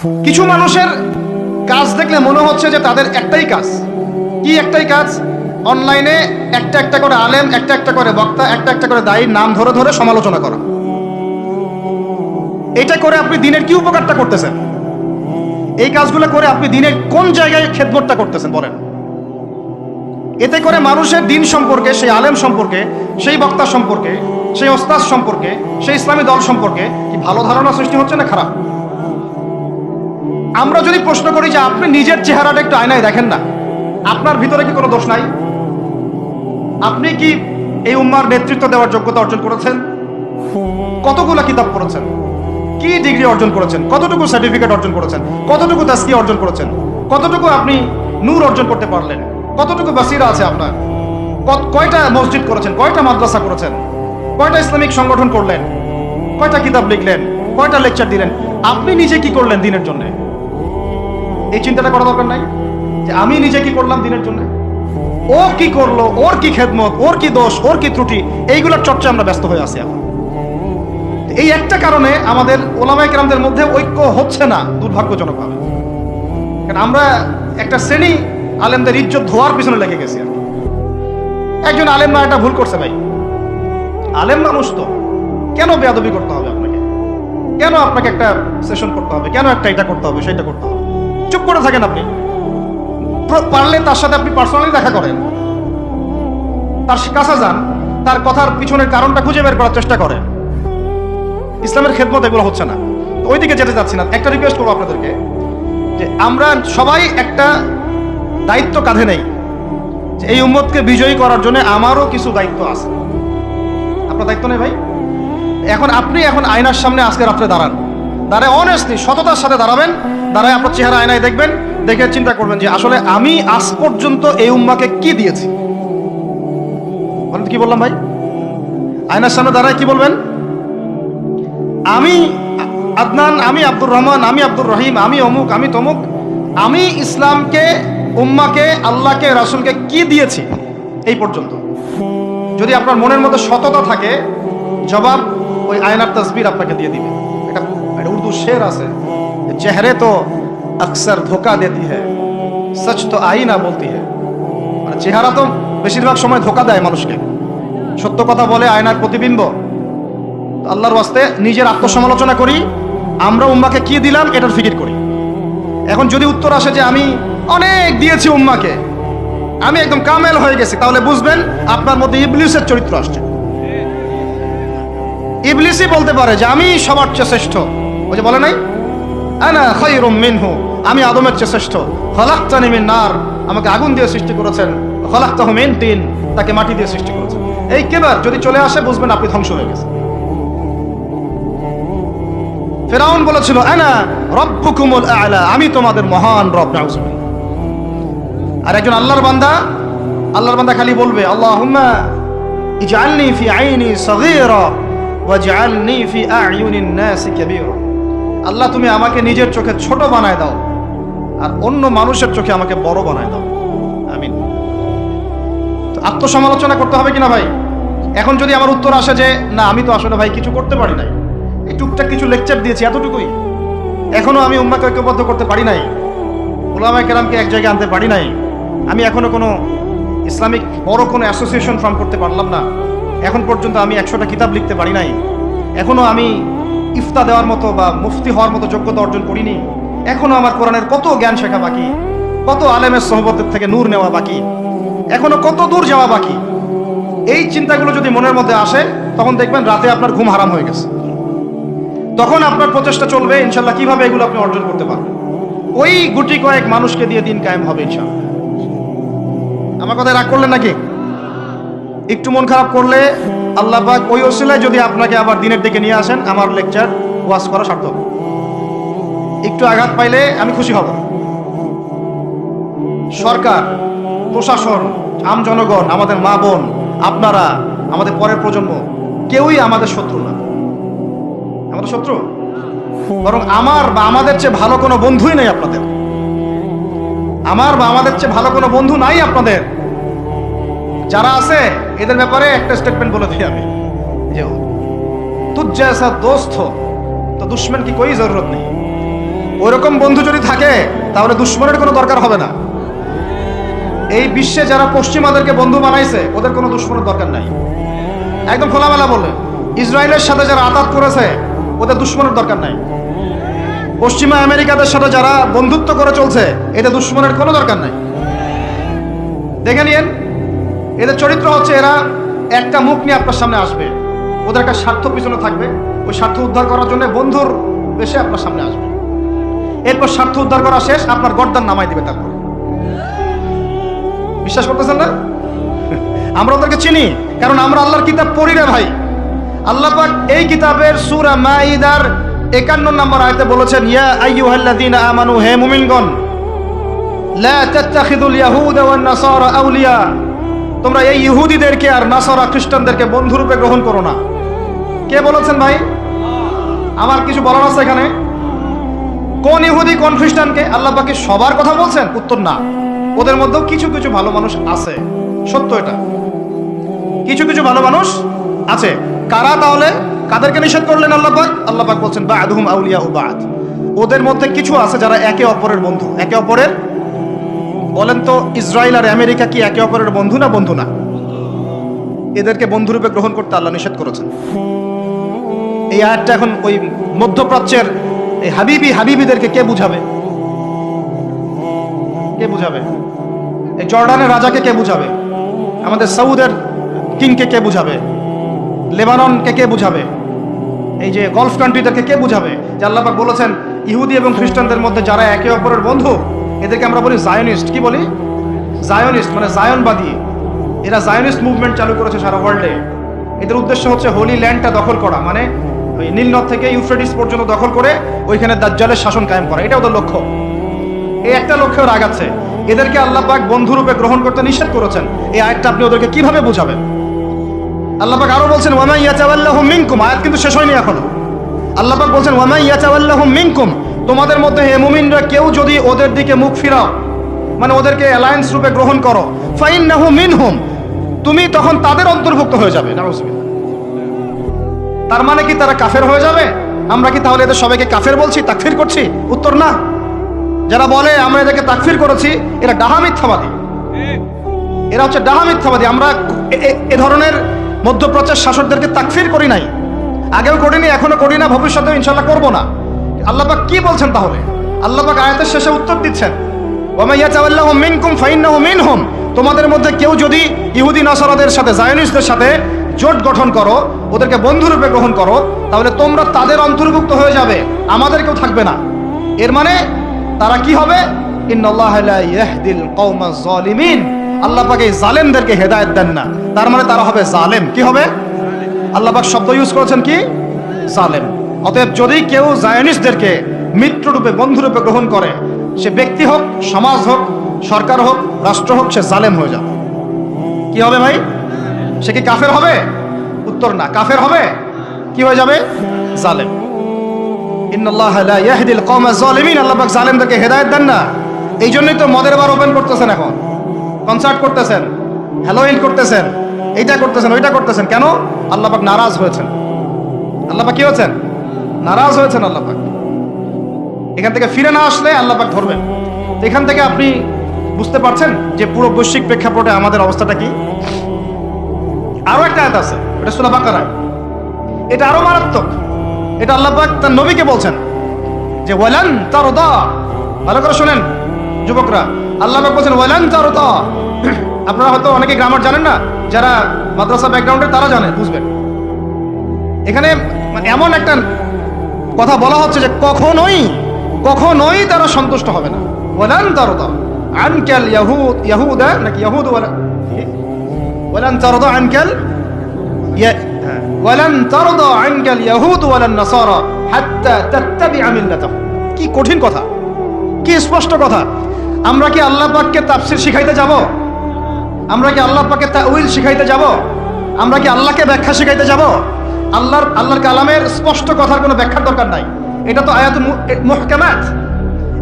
কিছু মানুষের কাজ দেখলে মনে হচ্ছে যে তাদের একটাই কাজ। কি একটাই কাজ? অনলাইনে একটা একটা করে আলেম, একটা একটা করে বক্তা, একটা একটা করে দায়ীর নাম ধরে ধরে সমালোচনা করা। এটা করে আপনি দিনের কি উপকারটা করতেছেন? এই কাজগুলো করে আপনি দিনের কোন জায়গায় খেদমতটা করতেছেন বলেন? এতে করে মানুষের দিন সম্পর্কে, সেই আলেম সম্পর্কে, সেই বক্তা সম্পর্কে, সেই ওস্তাদ সম্পর্কে, সেই ইসলামী দল সম্পর্কে কি ভালো ধারণা সৃষ্টি হচ্ছে না খারাপ? আমরা যদি প্রশ্ন করি যে আপনি নিজের চেহারাটা একটু আয়নায় দেখেন না, আপনার ভিতরে কি কোনো দোষ নাই? আপনি কি এই উম্মার নেতৃত্ব দেওয়ার যোগ্যতা অর্জন করেছেন? কতগুলো কিতাব পড়েছেন? কি ডিগ্রি অর্জন করেছেন? কতটুকু সার্টিফিকেট অর্জন করেছেন? কতটুকু তাসকিয়া অর্জন করেছেন? কতটুকু আপনি নূর অর্জন করতে পারলেন? কতটুকু বাসিরা আছে আপনার? কয়টা মসজিদ করেছেন? কয়টা মাদ্রাসা করেছেন? কয়টা ইসলামিক সংগঠন করলেন? কয়টা কিতাব লিখলেন? কয়টা লেকচার দিলেন? আপনি নিজে কি করলেন দিনের জন্য? এই চিন্তাটা করা দরকার নাই যে আমি নিজে কি করলাম দিনের জন্য? ও কি করলো, ওর কি খেদমত, ওর কি দোষ, ওর কি ত্রুটি, এইগুলোর চর্চা আমরা ব্যস্ত হয়ে আছি এখন। এই একটা কারণে আমাদের ওলামায়ে কেরামদের মধ্যে ঐক্য হচ্ছে না, দুর্ভাগ্যজনকভাবে। কারণ আমরা একটা শ্রেণী আলেমদের ইজ্জত ধোয়ার পিছনে লেগে গেছি। একজন আলেম না এটা ভুল করছে ভাই, আলেম মানুষ তো, কেন বেয়াদবি করতে হবে আপনাকে? কেন আপনাকে একটা সেশন করতে হবে? কেন একটা এটা করতে হবে, সেটা করতে হবে? চুপ করে থাকেন আপনি। পারলে তার সাথে আপনি পার্সোনালি দেখা করেন, তার কাছে যান, তার কথার পিছনের কারণটা খুঁজে বের করার চেষ্টা করেন। ইসলামের খেদমত এগুলো হচ্ছে না, ওইদিকে যেতে যাচ্ছি না। একটা রিকোয়েস্ট করবো আপনাদেরকে যে আমরা সবাই একটা দায়িত্ব কাঁধে নেই, যে এই উম্মতকে বিজয়ী করার জন্য আমারও কিছু দায়িত্ব আছে। আপনার দায়িত্ব নেই ভাই? এখন আপনি আয়নার সামনে আজকে রাত্রে দাঁড়ায় অনেস্টলি সততার সাথে দাঁড়াবেন। দাঁড়ায় আপনার চেহারা আয়নায় দেখবেন, দেখে চিন্তা করবেন যে আসলে আমি আজ পর্যন্ত এই উম্মাকে কি দিয়েছি। বলেন কি বললাম ভাই? আয়নার সামনে দাঁড়ায় কি বলবেন? আমি আদনান, আমি আব্দুর রহমান, আমি আব্দুর রহিম, আমি অমুক, আমি তমুক, আমি ইসলামকে, উম্মাকে, আল্লাহকে, রাসূলকে কি দিয়েছি এই পর্যন্ত। যদি আপনার মনের মধ্যে সততা থাকে, জবাব ওই আয়নার তসবির আপনাকে দিয়ে দিবে। এটা উর্দু শের আছে, চেহারে তো আকসর ধোকা দেতি হ্যায়, সচ তো আইনা বলতি হ্যায়। মানে চেহারা তো বেশিরভাগ সময় ধোকা দেয় মানুষকে, সত্য কথা বলে আয়নার প্রতিবিম্ব। আল্লাহর ওয়াস্তে নিজের আত্মসমালোচনা করি, আমরা উম্মাকে কি দিলাম এটার ফিকির করি। এখন যদি উত্তর আসে যে আমি অনেক দিয়েছি উম্মাকে, আমি একদম কামেল হয়ে গেছি, তাহলে বুঝবেন আপনার মধ্যে ইবলিসের চরিত্র আসছে। ইবলিসই বলতে পারে যে আমি সবার চেয়ে শ্রেষ্ঠ। ওই যে বলে নাই, আনা খায়রুম মিনহু, আমি আদমের চেয়ে শ্রেষ্ঠ। খলাকতানি মিন নার, আমাকে আগুন দিয়ে সৃষ্টি করেছেন। খলাকতাহু মিন তিন, তাকে মাটি দিয়ে সৃষ্টি করেছেন। এই কেবার যদি চলে আসে বুঝবেন আপনি ধ্বংস হয়ে গেছেন। ফিরআউন বলেছিল আনা রাব্বুকুমুল আ'লা, আমি তোমাদের মহান রব। নাউজুবিল্লাহ। আর একজন আল্লাহর বান্দা খালি বলবে আল্লাহুম্মা ইজআলনি ফি আইনি সগীরা ওয়াজআলনি ফি আ'য়ুনিন নাসি কাবীরা। আল্লাহ তুমি আমাকে নিজের চোখে ছোট বানায় দাও আর অন্য মানুষের চোখে আমাকে বড় বানায় দাও। আমিন। তো আত্মসমালোচনা করতে হবে কিনা ভাই? এখন যদি আমার উত্তর আসে যে না আমি তো আসলে ভাই কিছু করতে পারি নাই, এই টুকটাক কিছু লেকচার দিয়েছি, এতটুকুই, এখনো আমি উম্মাকে ঐক্যবদ্ধ করতে পারি নাই, উলামায়ে কেরামকে এক জায়গায় আনতে পারি নাই, আমি এখনো কোনো ইসলামিক বড় কোনো অ্যাসোসিয়েশন ফর্ম করতে পারলাম না, এখন পর্যন্ত আমি 100টা কিতাব লিখতে পারি নাই, এখনো আমি ইফতা দেওয়ার মতো বা মুফতি হওয়ার মতো যোগ্যতা অর্জন করিনি, এখনো আমার কোরআনের কত জ্ঞান শেখা বাকি, কত আলেমের সোহবতের থেকে নূর নেওয়া বাকি, এখনো কত দূর যাওয়া বাকি। এই চিন্তাগুলো যদি মনের মধ্যে আসে তখন দেখবেন রাতে আপনার ঘুম হারাম হয়ে গেছে। তখন আপনার প্রচেষ্টা চলবে ইনশাল্লাহ কিভাবে এগুলো আপনি অর্জন করতে পারবেন। ওই গুটি কয়েক মানুষকে দিয়ে দিন কায়েম হবে ইনশাল্লাহ। আমার কথায় রাগ করলেন নাকি? একটু মন খারাপ করলে আল্লাহ পাক ওই ওসিলায় যদি আপনাকে আবার দিনের দিকে নিয়ে আসেন, আমার লেকচার ওয়াজ করা সার্থক। একটু আঘাত পাইলে আমি খুশি হব। সরকার, প্রশাসন, আম জনগণ, আমাদের মা বোন, আপনারা, আমাদের পরের প্রজন্ম, কেউই আমাদের শত্রু না। আমাদের শত্রু বরং আমার বা আমাদের চেয়ে ভালো কোনো বন্ধুই নেই আপনাদের। আমার বা আমাদের চেয়ে ভালো কোনো বন্ধু নাই আপনাদের। যারা আছে এদের ব্যাপারে একটা স্টেটমেন্ট বলে দিই আমি, যে তুঝ জैसा दोस्त हो तो दुश्मन की कोई जरूरत नहीं। ওইরকম থাকে তাহলে দুশ্মনের কোনো দরকার হবে না। এই বিশ্বে যারা পশ্চিমাদেরকে বন্ধু বানাইছে ওদের কোনো দুশ্মনের দরকার নাই। একদম খোলামেলা বলে, ইসরায়েলের সাথে যারা আতাত করেছে ওদের দুশ্মনের দরকার নাই। পশ্চিমা আমেরিকাদের সাথে যারা বন্ধুত্ব করে চলছে এদের দুশ্মনের কোনো দরকার নাই। দেখে নিয়েন, এদের চরিত্র হচ্ছে এরা একটা মুখ নিয়ে আপনার সামনে আসবে, ওদের একটা স্বার্থ পিছনে থাকবে, ওই স্বার্থ উদ্ধার করার জন্য বন্ধুর বেশে আপনার সামনে আসবে। এরপর স্বার্থ উদ্ধার করা শেষ, আপনার গর্দান নামাই দিবে। তারপর বিশ্বাস করতেছেন না? আমরা ওদেরকে চিনি, কারণ আমরা আল্লাহর কিতাব পড়ি রে ভাই। আল্লাহ পাক এই কিতাবের সূরা মাইদার 51 নম্বর আয়াতে বলেছেন, ইয়া আইয়ুহাল্লাযীনা আমানু, হে মুমিনগণ, লা তাত্তাখিযুল ইয়াহুদা ওয়ান নাসারা আউলিয়া, তোমরা এই ইহুদিদেরকে আর নাসারা খ্রিস্টানদেরকে বন্ধুরূপে গ্রহণ করো না। কে বলেছেন ভাই? আমার কিছু বলার আছে এখানে? কোন ইহুদি কোন খ্রিস্টানকে? আল্লাহ পাক কি সবার কথা বলছেন? উত্তর না। ওদের মধ্যেও কিছু কিছু ভালো মানুষ আছে, সত্য এটা, কিছু কিছু ভালো মানুষ আছে। কারা তাহলে? কাদেরকে নিষেধ করলেন আল্লাহ পাক? আল্লাহ পাক বলছেন বা'দুহুম আউলিয়াউ বা'দ, ওদের মধ্যে কিছু আছে যারা একে অপরের বন্ধু। একে অপরের, বলেন তো ইসরায়েল আর আমেরিকা কি একে অপরের বন্ধু না বন্ধু না? এদেরকে বন্ধুরূপে গ্রহণ করতে আল্লাহ নিষেধ করেছেন। এই আয়াতটা এখন ওই মধ্যপ্রাচ্যের এই হাবিবিদেরকে কে বুঝাবে? কে বুঝাবে? এই জর্ডানের রাজাকে কে বুঝাবে? আমাদের সৌদের কিংকে কে বুঝাবে? লেবাননকে কে বুঝাবে? এই যে গলফ কান্ট্রিদেরকে কে বুঝাবে যে আল্লাহ পাক বলেছেন ইহুদি এবং খ্রিস্টানদের মধ্যে যারা একে অপরের বন্ধু এদেরকে আমরা বলি জায়নিস্ট। কি বলি? জায়নিস্ট, মানে জায়নবাদী। এরা জায়নিস্ট মুভমেন্ট চালু করেছে সারা ওয়ার্ল্ডে। এদের উদ্দেশ্য হচ্ছে হোলি ল্যান্ডটা দখল করা, মানে ওই নীলনদ থেকে ইউফ্রেটিস পর্যন্ত দখল করে ওইখানে দাজ্জালের শাসন কায়েম করা। এটা ওদের লক্ষ্য। এই একটা লক্ষ্যেও আগাচ্ছে। এদেরকে আল্লাহ পাক বন্ধুরূপে গ্রহণ করতে নিষেধ করেছেন। এই আয়াতটা আপনি ওদেরকে কিভাবে বুঝাবেন? আল্লাহ পাক আরো বলছেন ওয়া মান ইয়াতাওয়াল্লাহুম মিনকুম, আয়াত কিন্তু শেষ হয়নি এখনো। আল্লাহ পাক বলছেন ওয়া মান ইয়াতাওয়াল্লাহুম মিনকুম, তোমাদের মধ্যে হে মুমিনরা কেউ যদি ওদের দিকে মুখ ফিরাও, মানে ওদেরকে অ্যালায়েন্স রূপে গ্রহণ করো, ফাইন্নাহু মিনহুম, তুমি তখন তাদের অন্তর্ভুক্ত হয়ে যাবে। নাউযুবিল্লাহ। তার মানে কি তারা কাফের হয়ে যাবে? আমরা কি তাহলে এদের সবাইকে কাফের বলছি, তাকফির করছি? উত্তর না। যারা বলে আমরা এদেরকে তাকফির করেছি এরা ডাহা মিথ্যাবাদী। এরা হচ্ছে ডাহা মিথ্যাবাদী। আমরা এ ধরনের মধ্যপ্রাচ্যের শাসকদেরকে তাকফির করি নাই, আগেও করিনি, এখনো করি না, ভবিষ্যতেও ইনশাআল্লাহ করবো না। আল্লাহ পাক কি বলছেন তাহলে? আল্লাহ পাক আয়াতের শেষে উত্তর দিচ্ছেন ওয়া মান ইয়াতাওয়াল্লাহুম মিনকুম ফাইন্নাহু মিনহুম, তোমাদের মধ্যে কেউ যদি ইহুদি নাসারাদের সাথে, জায়নিস্টদের সাথে জোট গঠন করো, ওদেরকে বন্ধুরূপে গ্রহণ করো, তাহলে তোমরা তাদের অন্তর্ভুক্ত হয়ে যাবে, আমাদের কেউ থাকবে না। এর মানে তারা কি হবে? ইন্নাল্লাহা লা ইয়াহদিল কওমাজ জালিমিন, আল্লাহ পাক এই জালেমদেরকে হেদায়েত দেন না। তার মানে তারা হবে জালেম। কি হবে? আল্লাহ পাক শব্দ ইউজ করেছেন কি? জালেম। অতএব যদি কেউ জায়নিস্টদেরকে মিত্ররূপে, বন্ধুরূপে গ্রহণ করে, সে ব্যক্তি হোক, সমাজ হোক, সরকার হোক, রাষ্ট্র হোক, সে জালেম হয়ে যাবে। কি হবে ভাই? সে কি কাফের হবে? উত্তর না। কাফের হবে? কি হয়ে যাবে? জালেম। ইন্নাল্লাহা লা ইয়াহদিল কওমাজ জালিমিন, আল্লাহ পাক জালেমদেরকে হেদায়েত দেন না। এই জন্যই তো মদের বার ওপেন করতেছেন, এখন কনসার্ট করতেছেন, হ্যালোইন করতেছেন, এইটা করতেছেন, ওইটা করতেছেন। কেন? আল্লাহ পাক নারাজ হয়েছেন। আল্লাহ পাক কি হয়েছেন? নারাজ হয়েছেন আল্লাহ পাক। এখান থেকে ফিরে না আসলে আল্লাহ পাক ধরবেন। এখান থেকে আপনি বুঝতে পারছেন যে পুরো বৈশ্বিক প্রেক্ষাপটে আমাদের অবস্থাটা কি। আরো একটা আয়াত আছে, এটা সূরা বাকারা, এটা আরো মারাত্মক। এটা আল্লাহ পাক তার নবীকে বলছেন যে ওয়ালান তারদা, ভালো করে শুনেন যুবকরা, আল্লাহ পাক বলছেন ওয়ালান তারদা। আপনারা হয়তো অনেকে গ্রামার জানেন না, যারা মাদ্রাসা ব্যাকগ্রাউন্ডে তারা জানে, বুঝবেন। এখানে এমন একটা কথা বলা হচ্ছে যে কখনোই তারা সন্তুষ্ট হবে না। ওয়ালান তারদা আনকাল ইয়াহুদা, নাকি ইয়াহুদ, ওয়ালান তারদা আনকাল ওয়ালান তারদা আনকাল ইয়াহুদ ওয়ালান নাসারা হাত্তা তাত্তাবিআ মিল্লাতাহুম। কি কঠিন কথা, কি স্পষ্ট কথা। আমরা কি আল্লাহ পাককে তাফসীর শিখাইতে যাব? আমরা কি আল্লাহ পাককে তাউইল শিখাইতে যাব? আমরা কি আল্লাহকে ব্যাখ্যা শিখাইতে যাব? আল্লাহর কালামের স্পষ্ট কথার কোনো ব্যাখ্যার দরকার নাই। এটা তো আয়াতুল মুহকামাত,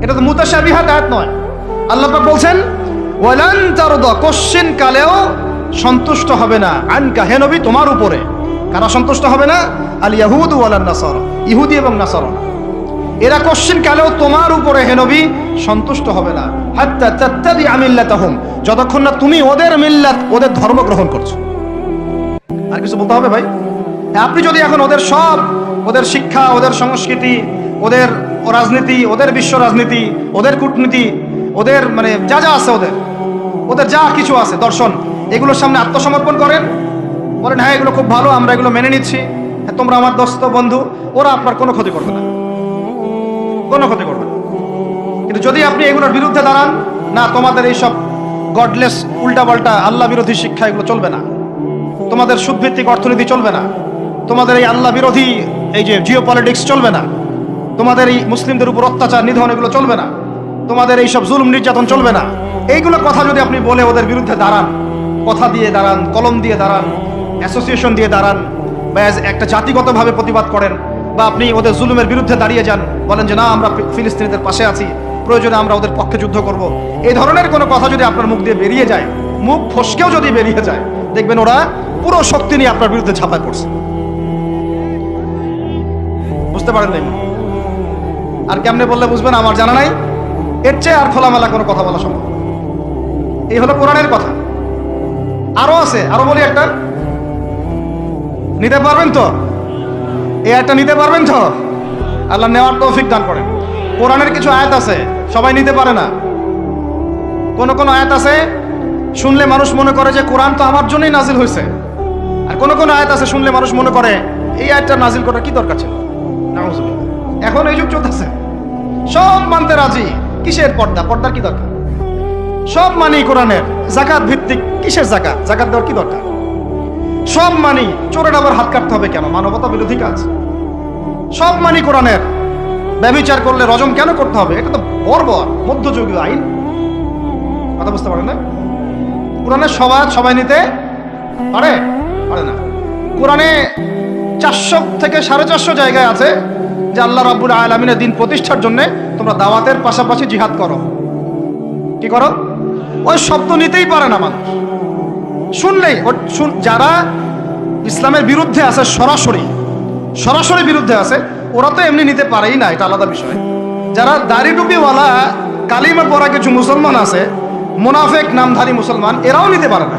এটা তো মুতাশাবিহাত আয়াত নয়। আল্লাহ পাক বলছেন ওয়ালান তারদা, কোশ্চিন কালেও সন্তুষ্ট হবে না, আনকা, হে নবী, তোমার উপরে। কারা সন্তুষ্ট হবে না? আল ইয়াহুদ ওয়ালান নাসারা, ইহুদি এবং নাসারা। এরা কোশ্চিন কালেও তোমার উপরে হে নবী সন্তুষ্ট হবে না, হাত্তা তাত্তাবিআ মিল্লাতাহুম, যতক্ষণ না তুমি ওদের মিল্লাত, ওদের ধর্ম গ্রহণ করছো। আর কিছু বলতে হবে ভাই? আপনি যদি এখন ওদের সব, ওদের শিক্ষা, ওদের সংস্কৃতি, ওদের রাজনীতি, ওদের বিশ্ব রাজনীতি, ওদের কূটনীতি, ওদের মানে যা যা আছে, ওদের যা কিছু আছে দর্শন, এগুলোর সামনে আত্মসমর্পণ করেন, বলেন হ্যাঁ এগুলো খুব ভালো, আমরা এগুলো মেনে নিচ্ছি, হ্যাঁ তোমরা আমার দোস্ত বন্ধু, ওরা আপনার কোনো ক্ষতি করবে না, কোনো ক্ষতি করবে না। কিন্তু যদি আপনি এগুলোর বিরুদ্ধে দাঁড়ান, না তোমাদের এইসব গডলেস উল্টাপাল্টা আল্লাহ বিরোধী শিক্ষা এগুলো চলবে না, তোমাদের সুদভিত্তিক অর্থনীতি চলবে না, তোমাদের এই আল্লাহ বিরোধী এই যে জিও পলিটিক্স চলবে না, তোমাদের এই মুসলিমদের উপর অত্যাচার নিধন এগুলো চলবে না, তোমাদের এইসব জুলুম নির্যাতন চলবে না, এইগুলো কথা যদি আপনি বলে ওদের বিরুদ্ধে দাঁড়ান, কথা দিয়ে দাঁড়ান, কলম দিয়ে দাঁড়ান, অ্যাসোসিয়েশন দিয়ে দাঁড়ান, বা একটা জাতিগতভাবে প্রতিবাদ করেন, বা আপনি ওদের জুলুমের বিরুদ্ধে দাঁড়িয়ে যান, বলেন যে না আমরা ফিলিস্তিনিদের পাশে আছি, প্রয়োজনে আমরা ওদের পক্ষে যুদ্ধ করব, এই ধরনের কোনো কথা যদি আপনার মুখ দিয়ে বেরিয়ে যায়, মুখ ফসকেও যদি বেরিয়ে যায়, দেখবেন ওরা পুরো শক্তি নিয়ে আপনার বিরুদ্ধে ঝাঁপায় পড়ছে। বুঝতে পারেন নাই? আর কেমনে বললে বুঝবেন আমার জানা নাই, এর চেয়ে আর খোলামেলা কোনো কথা বলা সম্ভব। এই হলো কোরআনের কথা। আরো আছে, আরো বলি একটা, নিতে পারবেন তো? এই একটা নিতে পারবেন তো? আল্লাহ নেওয়ার তৌফিক দান করেন। কোরআনের কিছু আয়াত আছে সবাই নিতে পারে না। কোন কোন আয়াত আছে শুনলে মানুষ মনে করে যে কোরআন তো আমার জন্যই নাজিল হয়েছে, আর কোন কোন আয়াত আছে শুনলে মানুষ মনে করে এই আয়াতটা নাজিল করার কি দরকার ছিল। নাউজুবিল্লাহ। এখন এই যুগ চলতেছে, সব মানতে রাজি, কিসের পর্দা, পর্দার কি দরকার? সব মানি কোরআনের, যাকাত ভিত্তিক, কিসের যাকাত, যাকাত দেওয়ার কি দরকার? সব মানি, চোরের আবার হাত কাটতে হবে কেন? মানবতা বিরোধী কাজ। সব মানি কোরআনের, ব্যভিচার করলে রজম কেন করতে হবে? এটা তো বর্বর মধ্যযুগীয় আইন। কথা বুঝতে পারে না? কোরআনের সবাই নিতে পারে পারে না। কোরআনে 400 থেকে 450 জায়গায় আছে যে আল্লাহ রাব্বুল আলামিনের দিন প্রতিষ্ঠার জন্য তোমরা দাওয়াতের পাশাপাশি জিহাদ করো। কি করো? ওই শব্দ নিতেই পারে না মানুষ, শুনলেই যারা ইসলামের বিরুদ্ধে আছে, সরাসরি বিরুদ্ধে আছে, ওরা তো এমনি নিতে পারেই না, এটা আলাদা বিষয়। যারা দাড়ি টুপিওয়ালা কালিমা পড়া কিছু মুসলমান আছে, মুনাফিক নামধারী মুসলমান, এরাও নিতে পারে না।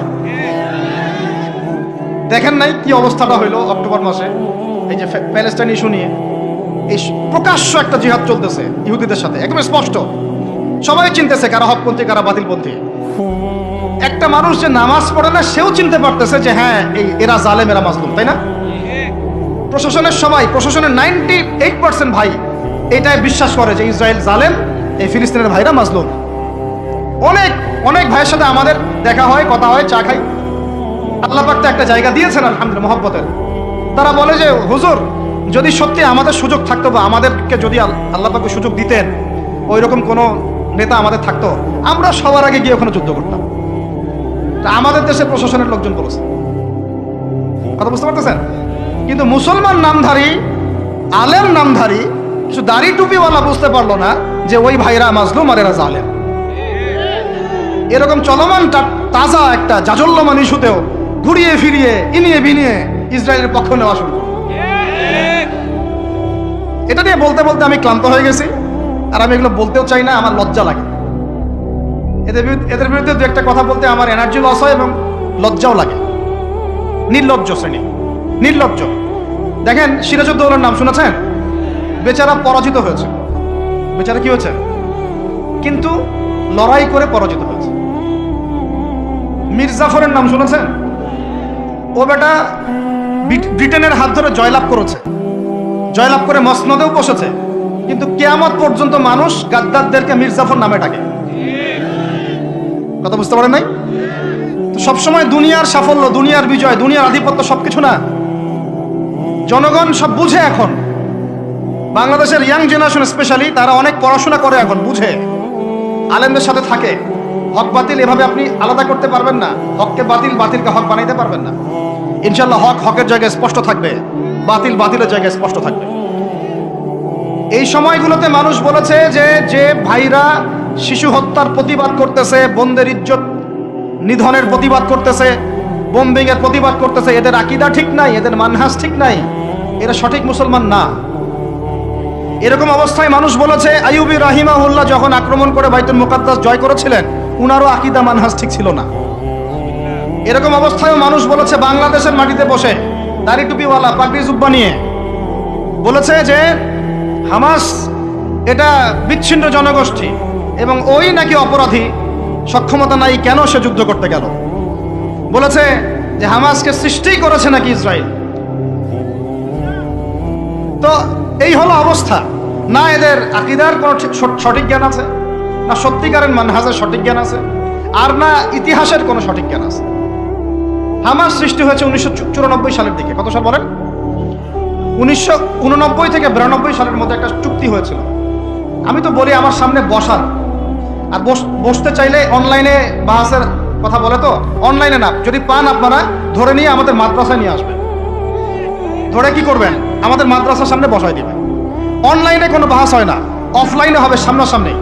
দেখেন নাই কি অবস্থাটা হইলো অক্টোবর মাসে, এই যে প্যালেস্টাইন ইস্যু নিয়ে এই প্রকাশ্য একটা জিহাদ চলতেছে ইহুদিদের সাথে, একদম স্পষ্ট, সবাই চিনতেছে কারা হকপন্থী কারা বাতিলপন্থী। একটা মানুষ যে নামাজ পড়ে না সেও চিনতে পারতেছে যে হ্যাঁ এরা জালেম, এরা মাজলুম, তাই না? প্রশাসনের 98% ভাই এটাই বিশ্বাস করে যে ইসরায়েল জালেম, এই ফিলিস্তিনের ভাইরা মাজলুম। অনেক ভাইয়ের সাথে আমাদের দেখা হয়, কথা হয়, চা খাই। আল্লাহ পাক তো একটা জায়গা দিয়েছেন আলহামদুলিল্লাহ মহব্বতের। তারা বলে যে হুজুর যদি সত্যি আমাদের সুযোগ থাকতো, বা আমাদেরকে যদি আল্লাহ পাক সুযোগ দিতেন, ওই রকম কোনো নেতা আমাদের থাকতো, আমরা সবার আগে গিয়ে ওখানে যুদ্ধ করতাম। আমাদের দেশে প্রশাসনের লোকজন বলেছে। কথা বুঝতে পারতেছেন? কিন্তু মুসলমান নামধারী, আলেম নামধারী, কিছু দাড়ি টুপিওয়ালা বুঝতে পারলো না যে ওই ভাইরা মাজলুম আর এরা জালেম। এরকম চলমান তাজা একটা জাজল্যমান ইস্যুতেও ঘুরিয়ে ফিরিয়ে ইনিয়ে বিনিয়ে ইসরায়েলের পক্ষ নেওয়া শুরু। এটা নিয়ে বলতে বলতে আমি ক্লান্ত হয়ে গেছি, আর আমি এগুলো বলতেও চাই না, আমার লজ্জা লাগে। এদের বিরুদ্ধে দু একটা কথা বলতে আমার এনার্জি লস হয় এবং লজ্জাও লাগে। নির্লজ্জ শ্রেণী, নির্লজ্জ। দেখেন সিরাজউদ্দৌলার নাম শুনেছেন? বেচারা পরাজিত হয়েছে। বেচারা কি হয়েছে? কিন্তু লড়াই করে পরাজিত হয়েছে। মীর জাফরের নাম শুনেছেন? ও বেটা ব্রিটেনের হাত ধরে জয়লাভ করেছে, জয়লাভ করে মসনদেও বসেছে, কিন্তু কিয়ামত পর্যন্ত মানুষ গাদ্দারদেরকে মীর জাফর নামে ডাকে। কথা বুঝতে পারেন নাই? তো সবসময় দুনিয়ার সাফল্য, দুনিয়ার বিজয়, দুনিয়ার আধিপত্য সবকিছু না। জনগণ সব বুঝে এখন। বাংলাদেশের ইয়াং জেনারেশন স্পেশালি, তারা অনেক পড়াশোনা করে, এখন বুঝে, আলেমদের সাথে থাকে। হক বাতিল এভাবে আপনি আলাদা করতে পারবেন না। হককে বাতিল, বাতিলকে হক বানাইতে পারবেন না। ইনশাল্লাহ হক হকের জায়গায় স্পষ্ট থাকবে, বাতিল বাতিলের জায়গায় স্পষ্ট থাকবে। এই সময়গুলোতে মানুষ বলেছে যে ভাইরা শিশু হত্যার প্রতিবাদ করতেছে, বোনদের ইজ্জত নিধনের প্রতিবাদ করতেছে, বোম্বিং এর প্রতিবাদ করতেছে, এদের আকীদা ঠিক নাই, এদের মানহাজ ঠিক নাই, এরা সঠিক মুসলমান না। এরকম অবস্থায় মানুষ বলেছে আইয়ুবী রাহিমাহুল্লাহ যখন আক্রমণ করে বাইতুল মুকাদ্দাস জয় করেছিলেন, উনারও আকীদা মানহাজ ঠিক ছিল না। এরকম অবস্থায়ও মানুষ বলেছে বাংলাদেশের মাটিতে বসে দাড়ি টুপিওয়ালা পাগড়ি জুব্বা নিয়ে বলেছে যে হামাস এটা বিচ্ছিন্ন জনগোষ্ঠী এবং ওই নাকি অপরাধী, সক্ষমতা নাই, কেন সে যুদ্ধ করতে গেল। বলেছে যে হামাসকে সৃষ্টি করেছে নাকি ইসরায়েল। তো এই হলো অবস্থা। না এদের আকীদার কোনো সঠিক জ্ঞান আছে, না সত্যিকারের মানহাজের সঠিক জ্ঞান আছে, আর না ইতিহাসের কোনো সঠিক জ্ঞান আছে। হামাস সৃষ্টি হয়েছে 1994 সালের দিকে। কত সাল বলেন? 1989 থেকে 92 সালের মধ্যে একটা চুক্তি হয়েছিল। আমি তো বলি আমার সামনে বসার, আর বসতে চাইলে অনলাইনে বাহাসের কথা বলে, তো অনলাইনে না, যদি পান আপনারা ধরে নিয়ে আমাদের মাদ্রাসায় নিয়ে আসবেন। ধরে কি করবেন? আমাদের মাদ্রাসার সামনে বসাই দিবেন। অনলাইনে কোনো বাহাস হয় না, অফলাইনে হবে সামনাসামনি।